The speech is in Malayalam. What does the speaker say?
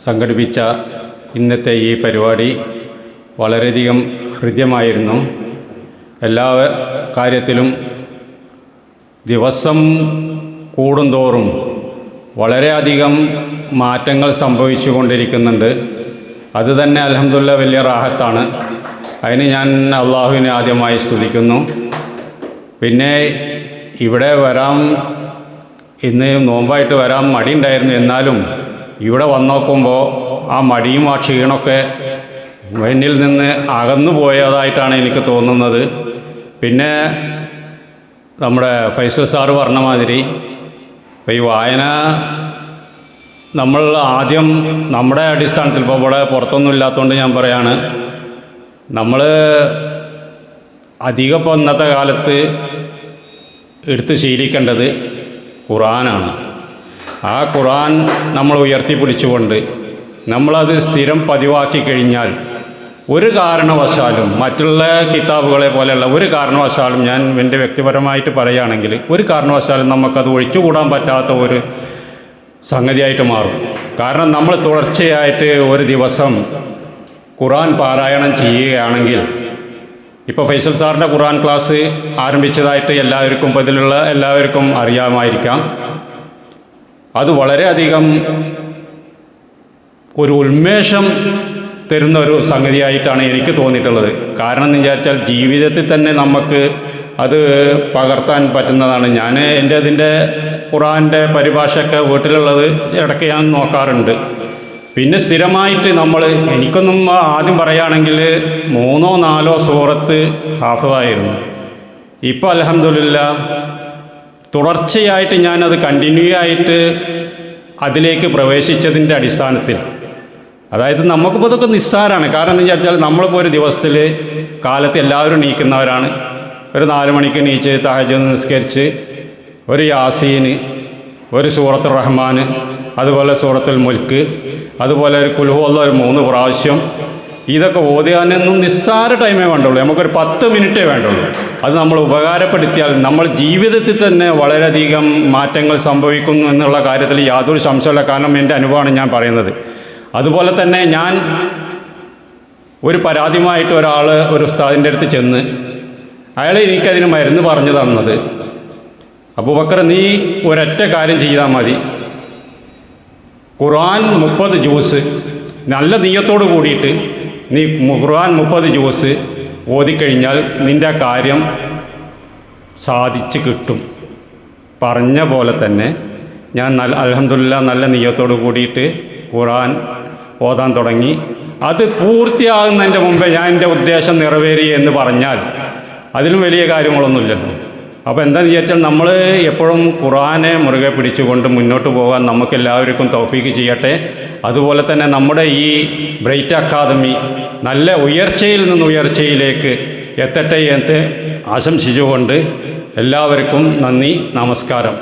സംഘടിപ്പിച്ച ഇന്നത്തെ ഈ പരിപാടി വളരെയധികം ഹൃദ്യമായിരുന്നു. എല്ലാ കാര്യത്തിലും ദിവസം കൂടുന്തോറും വളരെയധികം മാറ്റങ്ങൾ സംഭവിച്ചു കൊണ്ടിരിക്കുന്നുണ്ട്. അത് തന്നെ അൽഹംദുലില്ലാഹ് വലിയ റാഹത്താണ്. അതിന് ഞാൻ അള്ളാഹുവിനെ ആദ്യമായി സ്തുതിക്കുന്നു. പിന്നെ ഇവിടെ ഇന്ന് നോമ്പായിട്ട് വരാൻ മടിയുണ്ടായിരുന്നു. എന്നാലും ഇവിടെ വന്ന് നോക്കുമ്പോൾ ആ മടിയും ആ ക്ഷീണമൊക്കെ എന്നിൽ നിന്ന് അകന്നു പോയതായിട്ടാണ് എനിക്ക് തോന്നുന്നത്. പിന്നെ നമ്മുടെ ഫൈസൽ സാറ് പറഞ്ഞ മാതിരി ഈ വായന നമ്മൾ ആദ്യം നമ്മുടെ അടിസ്ഥാനത്തിൽ ഇപ്പോൾ ഇവിടെ പുറത്തൊന്നും ഇല്ലാത്തതുകൊണ്ട് ഞാൻ പറയാണ്, നമ്മൾ അധികം ഇപ്പോൾ ഇന്നത്തെ കാലത്ത് എടുത്ത് ശീലിക്കേണ്ടത് ഖുർആനാണ്. ആ ഖുർആൻ നമ്മൾ ഉയർത്തിപ്പിടിച്ചുകൊണ്ട് നമ്മളത് സ്ഥിരം പതിവാക്കി കഴിഞ്ഞാൽ ഒരു കാരണവശാലും മറ്റുള്ള കിതാബുകളെ പോലെയുള്ള ഒരു കാരണവശാലും, ഞാൻ എൻ്റെ വ്യക്തിപരമായിട്ട് പറയുകയാണെങ്കിൽ, ഒരു കാരണവശാലും നമുക്കത് ഒഴിച്ചുകൂടാൻ പറ്റാത്ത ഒരു സംഗതിയായിട്ട് മാറും. കാരണം നമ്മൾ തുടർച്ചയായിട്ട് ഒരു ദിവസം ഖുർആൻ പാരായണം ചെയ്യുകയാണെങ്കിൽ, ഇപ്പോൾ ഫൈസൽ സാറിൻ്റെ ഖുർആൻ ക്ലാസ് ആരംഭിച്ചതായിട്ട് എല്ലാവർക്കും അറിയാമായിരിക്കാം. അത് വളരെയധികം ഒരു ഉന്മേഷം തരുന്ന ഒരു സംഗതിയായിട്ടാണ് എനിക്ക് തോന്നിയിട്ടുള്ളത്. കാരണം എന്ന് വിചാരിച്ചാൽ ജീവിതത്തിൽ തന്നെ നമുക്ക് അത് പകർത്താൻ പറ്റുന്നതാണ്. ഞാൻ അതിൻ്റെ ഖുർആൻ്റെ പരിഭാഷയൊക്കെ വീട്ടിലുള്ളത് ഇടയ്ക്ക് ഞാൻ നോക്കാറുണ്ട്. പിന്നെ സ്ഥിരമായിട്ട് എനിക്കൊന്നും ആദ്യം പറയുകയാണെങ്കിൽ 3-4 സൂറത്ത് ഹാഫിളായിരുന്നു. ഇപ്പോൾ അൽഹംദുലില്ലാഹ് തുടർച്ചയായിട്ട് ഞാനത് കണ്ടിന്യൂ ആയിട്ട് അതിലേക്ക് പ്രവേശിച്ചതിൻ്റെ അടിസ്ഥാനത്തിൽ, അതായത് നമുക്കിപ്പോൾ ഇതൊക്കെ നിസ്സാരമാണ്. കാരണം എന്ന് വിചാരിച്ചാൽ നമ്മളിപ്പോൾ ഒരു ദിവസത്തിൽ കാലത്ത് എല്ലാവരും എണീക്കുന്നവരാണ്. ഒരു 4 മണിക്ക് എണീച്ച് തഹജ്ജുദ് നിസ്കരിച്ച് ഒരു യാസീന്, ഒരു സൂറത്തുർ റഹ്മാൻ, അതുപോലെ സൂറത്തുൽ മുൽക്ക്, അതുപോലെ ഒരു ഖുൽ ഹുവല്ലാഹ് ഒരു 3 പ്രാവശ്യം, ഇതൊക്കെ ഓതിയാനൊന്നും നിസ്സാര ടൈമേ വേണ്ടുള്ളൂ. നമുക്കൊരു 10 മിനിറ്റേ വേണ്ടുള്ളൂ. അത് നമ്മൾ ഉപകാരപ്പെടുത്തിയാൽ നമ്മൾ ജീവിതത്തിൽ തന്നെ വളരെയധികം മാറ്റങ്ങൾ സംഭവിക്കുന്നു എന്നുള്ള കാര്യത്തിൽ യാതൊരു സംശയമില്ല. കാരണം എൻ്റെ അനുഭവമാണ് ഞാൻ പറയുന്നത്. അതുപോലെ തന്നെ ഞാൻ ഒരു പരാതിയുമായിട്ട് ഒരു ഉസ്താദിൻ്റെ അടുത്ത് ചെന്ന്, അയാൾ എനിക്കതിന് മരുന്ന് പറഞ്ഞു തന്നത്, അബൂബക്കർ നീ ഒരൊറ്റ കാര്യം ചെയ്താൽ മതി, ഖുർആൻ 30 ജ്യൂസ് നല്ല നിയ്യത്തോട് കൂടിയിട്ട് നീ ഖുർആൻ 30 ജ്യൂസ് ഓതിക്കഴിഞ്ഞാൽ നിൻ്റെ കാര്യം സാധിച്ച് കിട്ടും. പറഞ്ഞ പോലെ തന്നെ ഞാൻ അൽഹംദുലില്ലാഹ് നല്ല നിയ്യത്തോട് കൂടിയിട്ട് ഖുർആൻ ഓതാൻ തുടങ്ങി. അത് പൂർത്തിയാകുന്നതിൻ്റെ മുമ്പേ ഞാൻ എൻ്റെ ഉദ്ദേശം നിറവേറി എന്ന് പറഞ്ഞാൽ അതിലും വലിയ കാര്യങ്ങളൊന്നുമില്ലല്ലോ. അപ്പോൾ എന്താണെന്ന് വിചാരിച്ചാൽ നമ്മൾ എപ്പോഴും ഖുർആനെ മുറുകെ പിടിച്ചുകൊണ്ട് മുന്നോട്ട് പോകാൻ നമുക്കെല്ലാവർക്കും തൗഫീക്ക് ചെയ്യട്ടെ. അതുപോലെ തന്നെ നമ്മുടെ ഈ ബ്രൈറ്റ് അക്കാദമി നല്ല ഉയർച്ചയിൽ നിന്ന് ഉയർച്ചയിലേക്ക് എത്തട്ടെ എന്ന് ആശംസിച്ചുകൊണ്ട് എല്ലാവർക്കും നന്ദി, നമസ്കാരം.